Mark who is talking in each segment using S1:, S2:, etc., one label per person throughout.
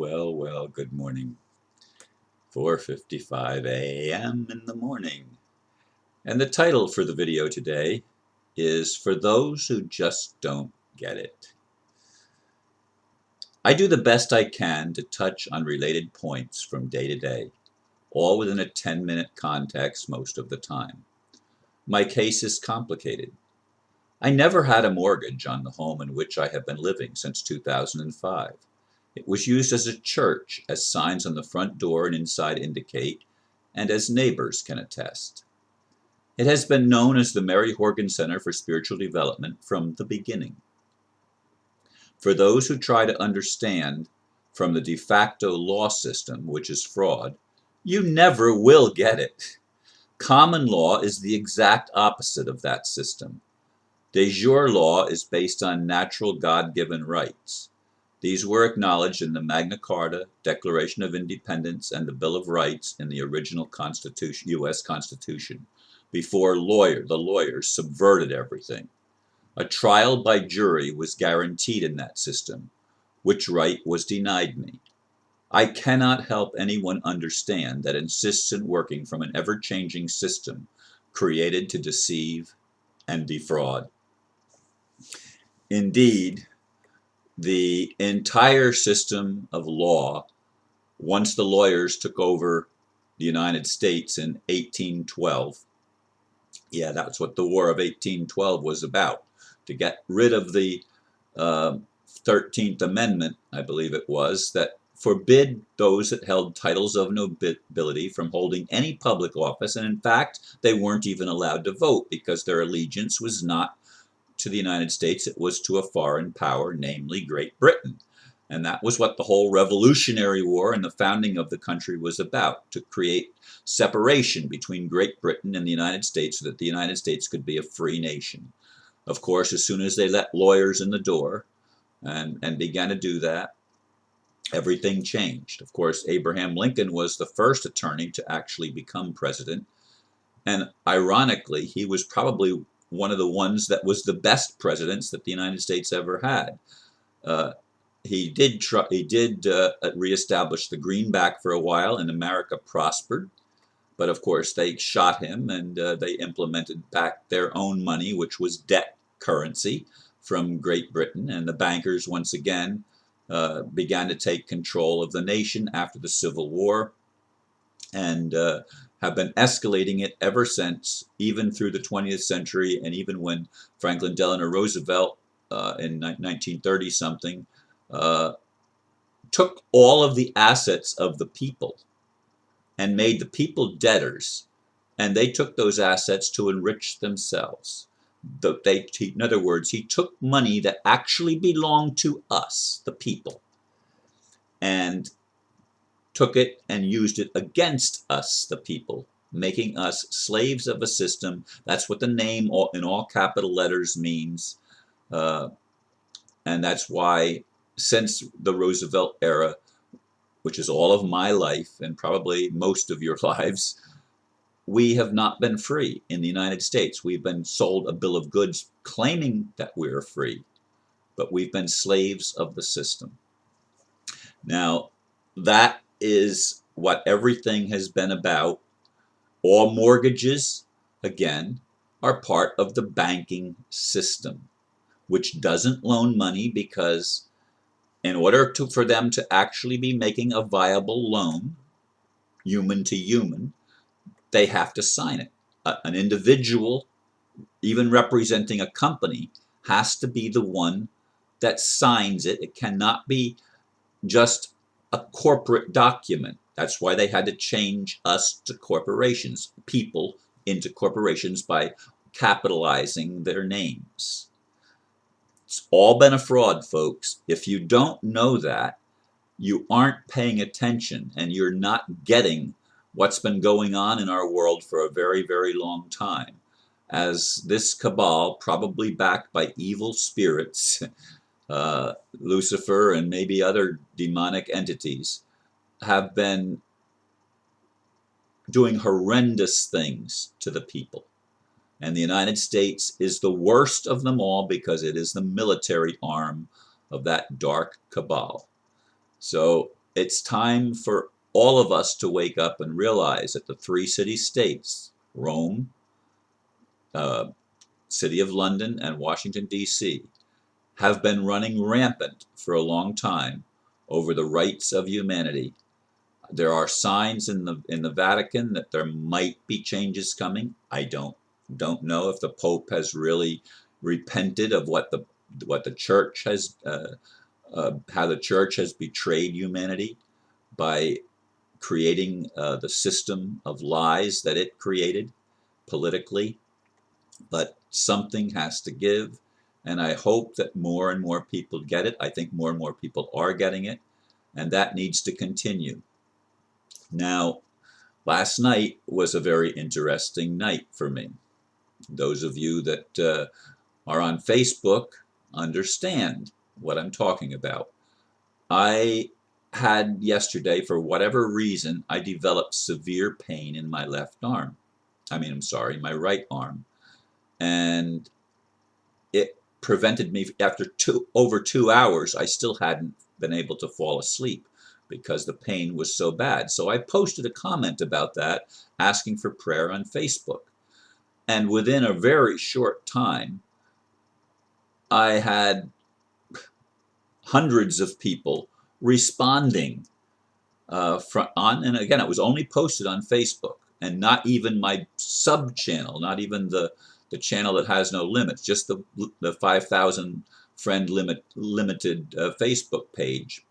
S1: Well, good morning. 4:55 a.m. in the morning. And the title for the video today is For Those Who Just Don't Get It. I do the best I can to touch on related points from day to day, all within a 10-minute context most of the time. My case is complicated. I never had a mortgage on the home in which I have been living since 2005. It was used as a church, as signs on the front door and inside indicate, and as neighbors can attest. It has been known as the Mary Horgan Center for Spiritual Development from the beginning. For those who try to understand from the de facto law system, which is fraud, you never will get it. Common law is the exact opposite of that system. De jure law is based on natural God-given rights. These were acknowledged in the Magna Carta, Declaration of Independence, and the Bill of Rights in the original Constitution, U.S. Constitution, before the lawyers subverted everything. A trial by jury was guaranteed in that system, which right was denied me. I cannot help anyone understand that insistent working from an ever-changing system created to deceive and defraud. Indeed, the entire system of law, once the lawyers took over the United States in 1812, that's what the War of 1812 was about, to get rid of the 13th Amendment, I believe it was, that forbid those that held titles of nobility from holding any public office, and in fact, they weren't even allowed to vote because their allegiance was not to the United States, it was to a foreign power, namely Great Britain. And that was what the whole Revolutionary War and the founding of the country was about, to create separation between Great Britain and the United States so that the United States could be a free nation. Of course, as soon as they let lawyers in the door and began to do that, everything changed. Of course, Abraham Lincoln was the first attorney to actually become president. And ironically, he was probably one of the ones that was the best presidents that the United States ever had. He did reestablish the greenback for a while, and America prospered. But of course, they shot him, and they implemented back their own money, which was debt currency, from Great Britain. And the bankers, once again, began to take control of the nation after the Civil War, and have been escalating it ever since, even through the 20th century, and even when Franklin Delano Roosevelt in 1930-something took all of the assets of the people and made the people debtors, and they took those assets to enrich themselves. In other words, he took money that actually belonged to us, the people, and took it and used it against us, the people, making us slaves of a system. That's what the name in all capital letters means. And that's why, since the Roosevelt era, which is all of my life and probably most of your lives, we have not been free in the United States. We've been sold a bill of goods claiming that we're free, but we've been slaves of the system. Now, that is what everything has been about. All mortgages, again, are part of the banking system, which doesn't loan money because in order for them to actually be making a viable loan, human to human, they have to sign it. An individual, even representing a company, has to be the one that signs it. It cannot be just a corporate document. That's why they had to change us to corporations, people into corporations, by capitalizing their names. It's all been a fraud, folks. If you don't know that, you aren't paying attention, and you're not getting what's been going on in our world for a very, very long time, as this cabal, probably backed by evil spirits, Lucifer and maybe other demonic entities, have been doing horrendous things to the people. And the United States is the worst of them all because it is the military arm of that dark cabal. So it's time for all of us to wake up and realize that the three city-states, Rome, uh, City of London, and Washington, D.C., have been running rampant for a long time over the rights of humanity. There are signs in the Vatican that there might be changes coming. I don't know if the Pope has really repented of what the church has how the church has betrayed humanity by creating the system of lies that it created politically. But something has to give, and I hope that more and more people get it. I think more and more people are getting it, and that needs to continue. Now, last night was a very interesting night for me. Those of you that are on Facebook understand what I'm talking about. I had yesterday, for whatever reason, I developed severe pain in my left arm. I'm sorry, my right arm. And it prevented me, after over 2 hours, I still hadn't been able to fall asleep because the pain was so bad. So I posted a comment about that, asking for prayer on Facebook. And within a very short time, I had hundreds of people responding and again, it was only posted on Facebook, and not even my sub channel, not even the channel that has no limits, just the 5,000 friend limited Facebook page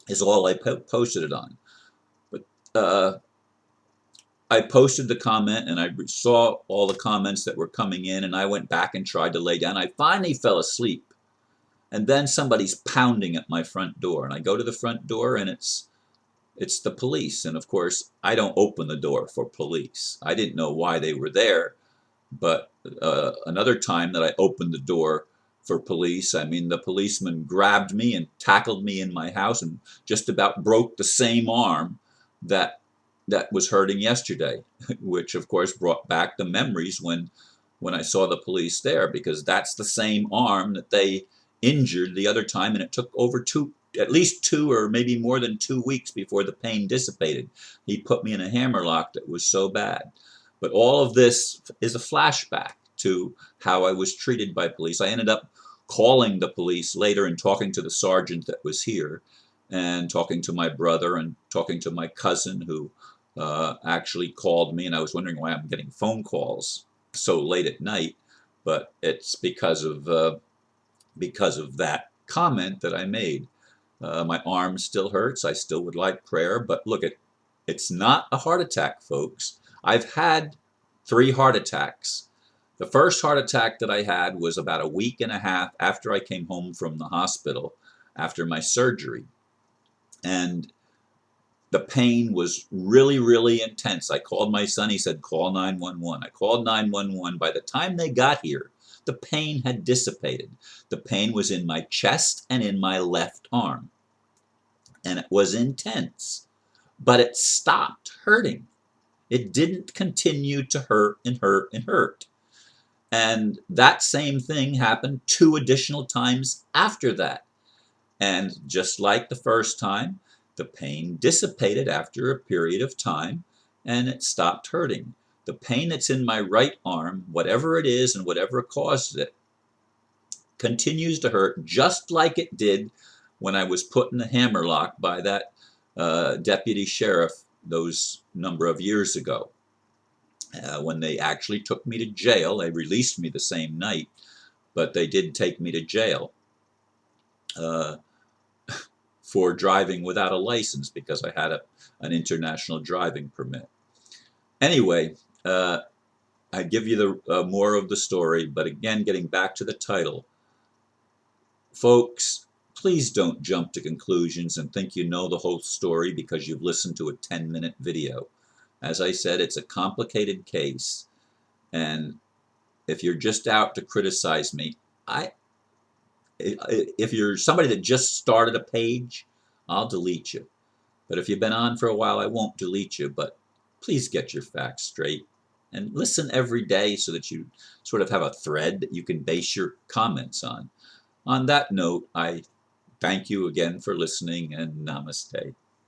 S1: is all I posted it on. But I posted the comment, and I saw all the comments that were coming in, and I went back and tried to lay down. I finally fell asleep, and then somebody's pounding at my front door, and I go to the front door, and it's the police. And of course, I don't open the door for police. I didn't know why they were there. But another time that I opened the door for police, the policeman grabbed me and tackled me in my house and just about broke the same arm that was hurting yesterday, which of course brought back the memories when I saw the police there, because that's the same arm that they injured the other time, and it took over at least 2 or maybe more than 2 weeks before the pain dissipated. He put me in a hammerlock that was so bad. But all of this is a flashback to how I was treated by police. I ended up calling the police later and talking to the sergeant that was here, and talking to my brother, and talking to my cousin who actually called me, and I was wondering why I'm getting phone calls so late at night. But it's because of that comment that I made. My arm still hurts. I still would like prayer, but look, it's not a heart attack, folks. I've had 3 heart attacks. The first heart attack that I had was about a week and a half after I came home from the hospital after my surgery. And the pain was really, really intense. I called my son. He said, call 911. I called 911. By the time they got here, the pain had dissipated. The pain was in my chest and in my left arm. And it was intense. But it stopped hurting. It didn't continue to hurt and hurt and hurt. And that same thing happened 2 additional times after that. And just like the first time, the pain dissipated after a period of time, and it stopped hurting. The pain that's in my right arm, whatever it is and whatever caused it, continues to hurt just like it did when I was put in the hammerlock by that deputy sheriff those number of years ago. When they actually took me to jail, they released me the same night, but they did take me to jail for driving without a license, because I had an international driving permit. Anyway, I give you the more of the story, but again, getting back to the title, folks, please don't jump to conclusions and think you know the whole story because you've listened to a 10-minute video. As I said, it's a complicated case, and if you're just out to criticize me, if you're somebody that just started a page, I'll delete you. But if you've been on for a while, I won't delete you, but please get your facts straight and listen every day so that you sort of have a thread that you can base your comments on. On that note, I thank you again for listening, and namaste.